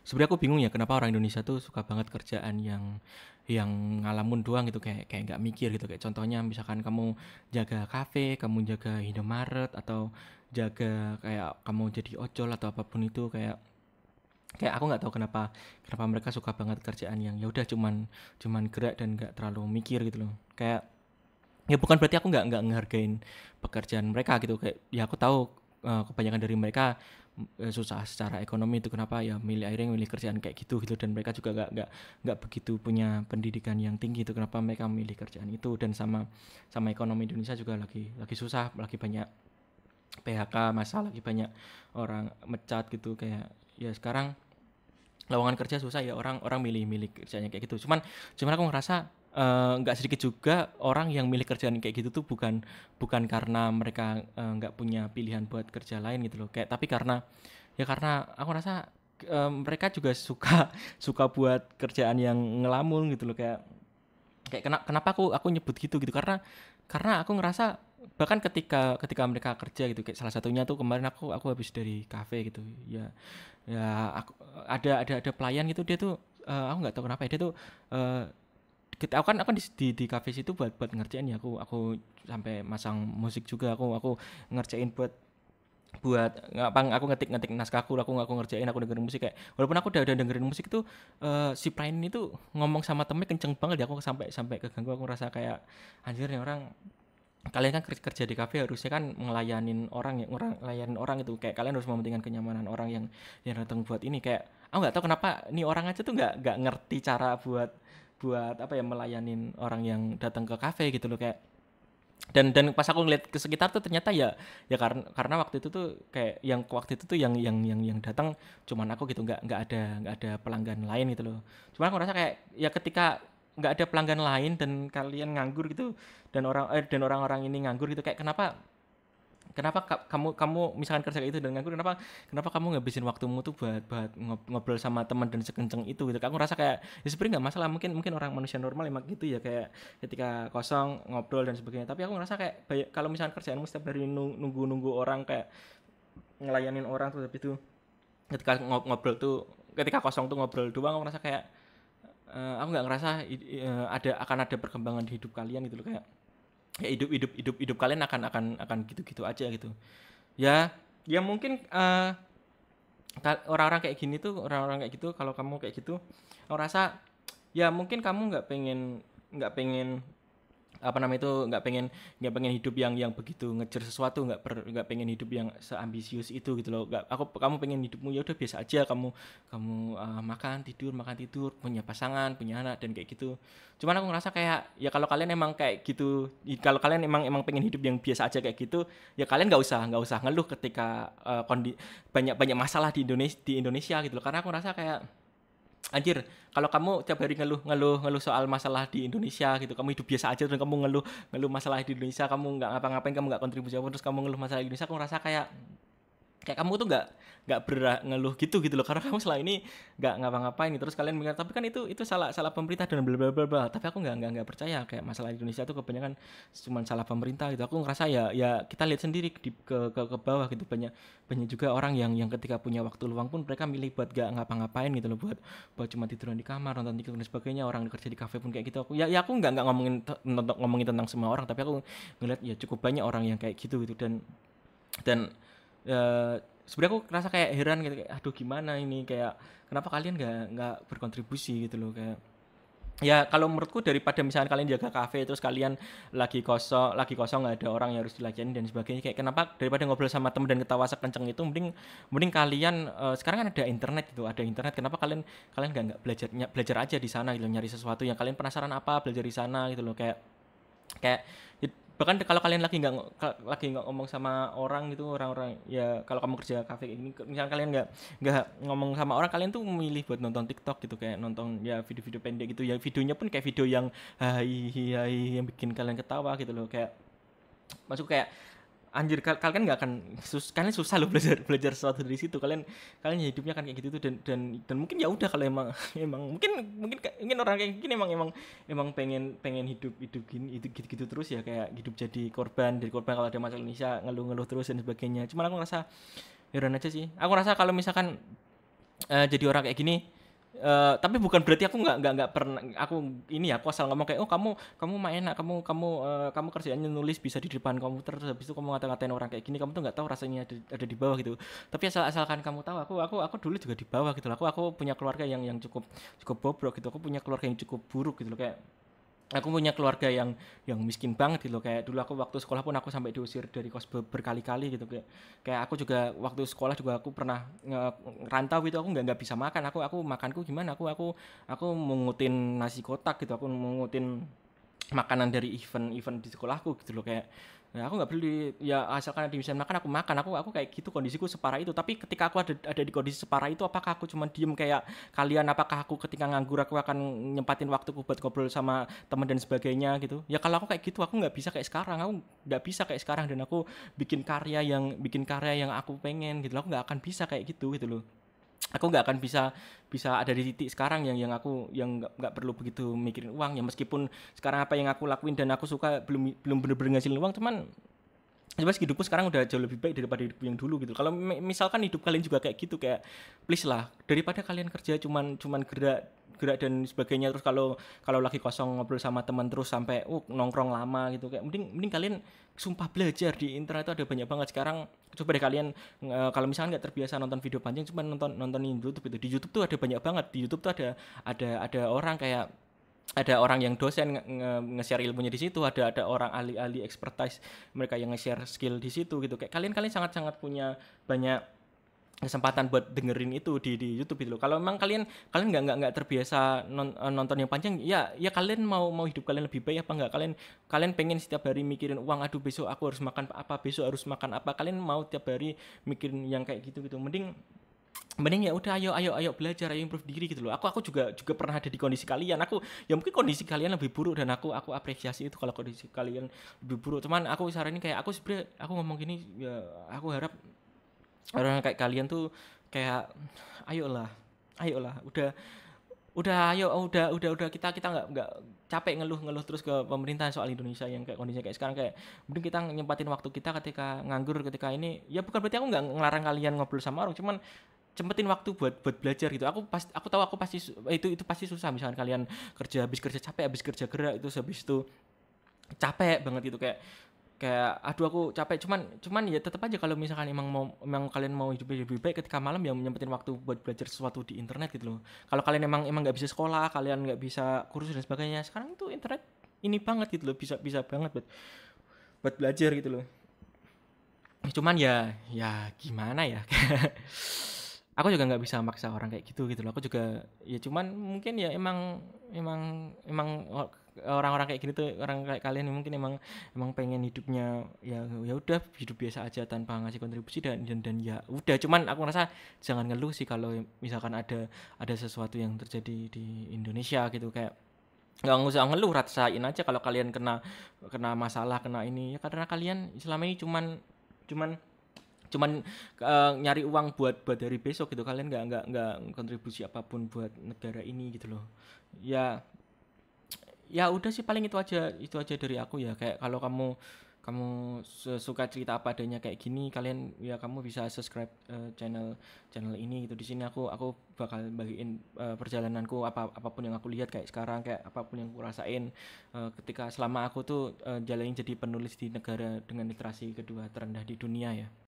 sebenarnya aku bingung ya kenapa orang Indonesia tuh suka banget kerjaan yang ngalamun doang gitu, kayak kayak nggak mikir gitu. Kayak contohnya misalkan kamu jaga kafe, kamu jaga Indomaret, atau jaga kayak kamu jadi ojol atau apapun itu. Kayak kayak aku nggak tahu kenapa kenapa mereka suka banget kerjaan yang ya udah cuman gerak dan nggak terlalu mikir gitu loh. Kayak ya bukan berarti aku nggak ngehargain pekerjaan mereka gitu. Kayak ya aku tahu kebanyakan dari mereka susah secara ekonomi, itu kenapa ya akhirnya milih kerjaan kayak gitu gitu. Dan mereka juga nggak begitu punya pendidikan yang tinggi, itu kenapa mereka milih kerjaan itu. Dan sama sama ekonomi Indonesia juga lagi susah, lagi banyak PHK masalah, lagi banyak orang mecat gitu. Kayak ya sekarang lowongan kerja susah ya, orang orang milih kerjanya kayak gitu. Cuman aku ngerasa nggak sedikit juga orang yang milih kerjaan kayak gitu tuh bukan bukan karena mereka nggak punya pilihan buat kerja lain gitu loh. Kayak tapi karena ya karena aku rasa mereka juga suka suka buat kerjaan yang ngelamun gitu loh. Kayak kayak kenapa aku nyebut gitu gitu, karena aku ngerasa bahkan ketika ketika mereka kerja gitu. Kayak salah satunya tuh kemarin aku habis dari kafe gitu ya. Ya aku ada pelayan gitu, dia tuh aku nggak tahu kenapa ya, dia tuh eh, aku kan di kafe situ buat buat ngerjain ya. Aku sampai masang musik juga, aku ngerjain buat buat ngapang, aku ngetik naskahku, aku ngerjain, aku dengerin musik. Kayak walaupun aku udah dengerin musik itu si Prime itu ngomong sama temennya kenceng banget ya, aku sampai sampai keganggu. Aku ngerasa kayak anjir nih orang, kalian kan kerja di kafe harusnya kan ngelayanin orang ya, orang ngelayanin orang itu. Kayak kalian harus mementingkan kenyamanan orang yang datang buat ini. Kayak aku nggak tahu kenapa nih orang aja tuh nggak ngerti cara buat buat apa ya, melayanin orang yang datang ke kafe gitu loh. Kayak dan pas aku ngeliat ke sekitar tuh ternyata ya ya karena waktu itu tuh kayak yang waktu itu tuh yang datang cuman aku gitu, nggak ada pelanggan lain gitu loh. Cuman aku rasa kayak ya ketika nggak ada pelanggan lain dan kalian nganggur gitu, dan orang-orang ini nganggur gitu. Kayak kenapa kenapa kamu kamu misalkan kerja kayak itu dan nganggur, kenapa kenapa kamu ngabisin waktumu tuh buat buat ngobrol sama teman dan sekenceng itu gitu. Aku rasa kayak ya sebenarnya nggak masalah, mungkin mungkin orang manusia normal emang gitu ya, kayak ketika kosong ngobrol dan sebagainya. Tapi aku ngerasa kayak kalau misalkan kerjaanmu setiap hari nunggu nunggu orang, kayak ngelayanin orang tuh, tapi itu ketika ngobrol tuh, ketika kosong tuh ngobrol doang. Aku ngerasa kayak aku nggak ngerasa ada akan ada perkembangan di hidup kalian gitu loh. Kayak ya hidup kalian akan gitu-gitu aja gitu. Ya, ya mungkin orang-orang kayak gini tuh, orang-orang kayak gitu, kalau kamu kayak gitu, aku rasa ya mungkin kamu nggak pengen apa namanya itu, nggak pengen hidup yang begitu ngejar sesuatu, nggak pengen hidup yang seambisius itu gitu loh. Nggak, kamu pengen hidupmu ya udah biasa aja. Kamu makan tidur, punya pasangan, punya anak, dan kayak gitu. Cuman aku ngerasa kayak ya kalau kalian emang kayak gitu, kalau kalian emang emang pengen hidup yang biasa aja kayak gitu, ya kalian nggak usah ngeluh ketika banyak banyak masalah di Indonesia gitu loh. Karena aku ngerasa kayak anjir, kalau kamu tiap hari ngeluh soal masalah di Indonesia gitu, kamu hidup biasa aja dan kamu ngeluh ngeluh masalah di Indonesia, kamu nggak ngapa-ngapain, kamu nggak kontribusi apa, terus kamu ngeluh masalah di Indonesia. Aku ngerasa kayak kayak kamu tuh nggak berhak ngeluh gitu gitu loh, karena kamu selama ini nggak ngapa-ngapain gitu. Terus kalian bilang tapi kan itu salah salah pemerintah dan bla bla bla bla. Tapi aku nggak percaya kayak masalah di Indonesia tuh kebanyakan cuma salah pemerintah gitu. Aku ngerasa ya ya kita lihat sendiri ke bawah gitu, banyak banyak juga orang yang ketika punya waktu luang pun mereka milih buat gak ngapa-ngapain gitu loh, buat buat cuma tiduran di kamar, nonton TikTok dan sebagainya. Orang kerja di kafe pun kayak gitu. Aku nggak ngomongin tentang semua orang, tapi aku ngeliat ya cukup banyak orang yang kayak gitu gitu. Dan sebenarnya aku ngerasa kayak heran gitu, kayak aduh gimana ini, kayak kenapa kalian nggak berkontribusi gitu loh. Kayak ya kalau menurutku daripada misalnya kalian jaga kafe terus kalian lagi kosong nggak ada orang yang harus dilayani dan sebagainya, kayak kenapa daripada ngobrol sama temen dan ketawa sekenceng itu, mending mending kalian sekarang kan ada internet gitu, ada internet, kenapa kalian kalian nggak belajar belajar aja di sana gitu, nyari sesuatu yang kalian penasaran apa, belajar di sana gitu loh. Kayak kayak bahkan kalau kalian lagi nggak ngomong sama orang gitu, orang-orang ya, kalau kamu kerja kafe ini misalnya kalian nggak ngomong sama orang, kalian tuh memilih buat nonton TikTok gitu, kayak nonton ya video-video pendek gitu ya, videonya pun kayak video yang hai hai yang bikin kalian ketawa gitu loh. Kayak masuk kayak anjir, kalian nggak akan kalian susah loh belajar belajar sesuatu dari situ. Kalian ya hidupnya kan kayak gitu tuh. Dan mungkin ya udah kalau emang emang mungkin orang kayak gini emang pengen pengen hidup hidup gini, itu gitu-gitu terus ya, kayak hidup jadi korban dari korban kalau ada masalah Indonesia, ngeluh-ngeluh terus dan sebagainya. Cuman aku ngerasa heran aja sih. Aku ngerasa kalau misalkan jadi orang kayak gini, tapi bukan berarti aku nggak pernah aku ini ya, aku asal ngomong kayak, "Oh kamu kamu mah enak, kamu kamu, kamu kerjaannya nulis bisa di depan komputer, terus habis itu kamu ngata-ngatain orang kayak gini, kamu tuh nggak tahu rasanya ada di bawah," gitu. Tapi asalkan kamu tahu aku dulu juga di bawah gitu loh, aku punya keluarga yang cukup cukup bobrok gitu, aku punya keluarga yang cukup buruk gitu loh, kayak aku punya keluarga yang miskin banget gitu loh, kayak dulu aku waktu sekolah pun aku sampai diusir dari kos berkali-kali gitu, kayak kayak aku juga waktu sekolah juga aku pernah ngerantau gitu, aku nggak bisa makan, aku makanku gimana, aku mungutin nasi kotak gitu, aku mungutin makanan dari event-event di sekolahku gitu loh, kayak ya aku nggak peduli ya asalkan ada bisa makan, aku kayak gitu, kondisiku separah itu. Tapi ketika aku ada di kondisi separah itu, apakah aku cuma diem kayak kalian, apakah aku ketika nganggur aku akan nyempatin waktuku buat ngobrol sama teman dan sebagainya gitu ya. Kalau aku kayak gitu aku nggak bisa kayak sekarang, aku nggak bisa kayak sekarang, dan aku bikin karya yang aku pengen gitu loh, aku nggak akan bisa kayak gitu loh. Aku nggak akan bisa bisa ada di titik sekarang yang aku yang nggak perlu begitu mikirin uang ya, meskipun sekarang apa yang aku lakuin dan aku suka belum belum bener-bener ngasilin uang, cuman jelas hidupku sekarang udah jauh lebih baik daripada hidup yang dulu gitu. Kalau misalkan hidup kalian juga kayak gitu, kayak please lah, daripada kalian kerja cuman cuman gerak gerak dan sebagainya, terus kalau kalau lagi kosong ngobrol sama teman terus sampai nongkrong lama gitu, kayak mending mending kalian sumpah belajar. Di internet itu ada banyak banget sekarang. Coba deh kalian, kalau misalkan nggak terbiasa nonton video panjang, cuma nontonin YouTube itu. Di YouTube tuh ada banyak banget. Di YouTube tuh ada orang kayak ada orang yang dosen nge-share ilmunya di situ, ada orang ahli-ahli expertise mereka yang nge-share skill di situ gitu. Kayak kalian kalian sangat-sangat punya banyak kesempatan buat dengerin itu di YouTube gitu loh. Kalau memang kalian kalian nggak terbiasa nonton yang panjang, ya ya kalian mau mau hidup kalian lebih baik apa nggak? Kalian kalian pengen setiap hari mikirin uang, aduh besok aku harus makan apa, besok harus makan apa? Kalian mau tiap hari mikirin yang kayak gitu gitu? Mending mending ya udah, ayo ayo ayo belajar, ayo improve diri gitu loh. Aku juga juga pernah ada di kondisi kalian. Aku ya mungkin kondisi kalian lebih buruk, dan aku apresiasi itu kalau kondisi kalian lebih buruk. Cuman aku saranin kayak aku sebenarnya aku ngomong gini ya, aku harap orang kayak kalian tuh kayak ayolah, ayolah udah ayo, udah kita kita nggak capek ngeluh-ngeluh terus ke pemerintah soal Indonesia yang kayak kondisinya kayak sekarang. Kayak mending kita nyempatin waktu kita ketika nganggur, ketika ini ya, bukan berarti aku nggak ngelarang kalian ngobrol sama orang, cuman sempetin waktu buat belajar gitu. Aku tahu aku pasti itu pasti susah, misalkan kalian habis kerja capek, habis kerja gerak itu, habis itu capek banget gitu, kayak kayak aduh aku capek, cuman cuman ya tetap aja kalau misalkan emang kalian mau hidup lebih baik, ketika malam ya nyempetin waktu buat belajar sesuatu di internet gitu loh. Kalau kalian emang emang nggak bisa sekolah, kalian nggak bisa kursus dan sebagainya, sekarang tuh internet ini banget gitu loh, bisa bisa banget buat belajar gitu loh. Cuman ya ya gimana ya. Aku juga nggak bisa maksa orang kayak gitu loh. Aku juga ya cuman mungkin ya emang emang emang orang-orang kayak gini tuh, orang kayak kalian mungkin emang emang pengen hidupnya ya ya udah hidup biasa aja tanpa ngasih kontribusi, dan ya udah. Cuman aku ngerasa jangan ngeluh sih kalau misalkan ada sesuatu yang terjadi di Indonesia gitu, kayak nggak usah ngeluh, rasain aja kalau kalian kena kena masalah, kena ini ya karena kalian selama ini cuman cuman cuman nyari uang buat buat hari besok gitu. Kalian nggak kontribusi apapun buat negara ini gitu loh. Ya ya udah sih, paling itu aja dari aku ya. Kayak kalau kamu kamu suka cerita apa adanya kayak gini, kalian ya kamu bisa subscribe channel channel ini gitu. Di sini aku bakal bagiin perjalananku, apapun yang aku lihat kayak sekarang, kayak apapun yang aku rasain ketika selama aku tuh jalanin jadi penulis di negara dengan literasi kedua terendah di dunia ya.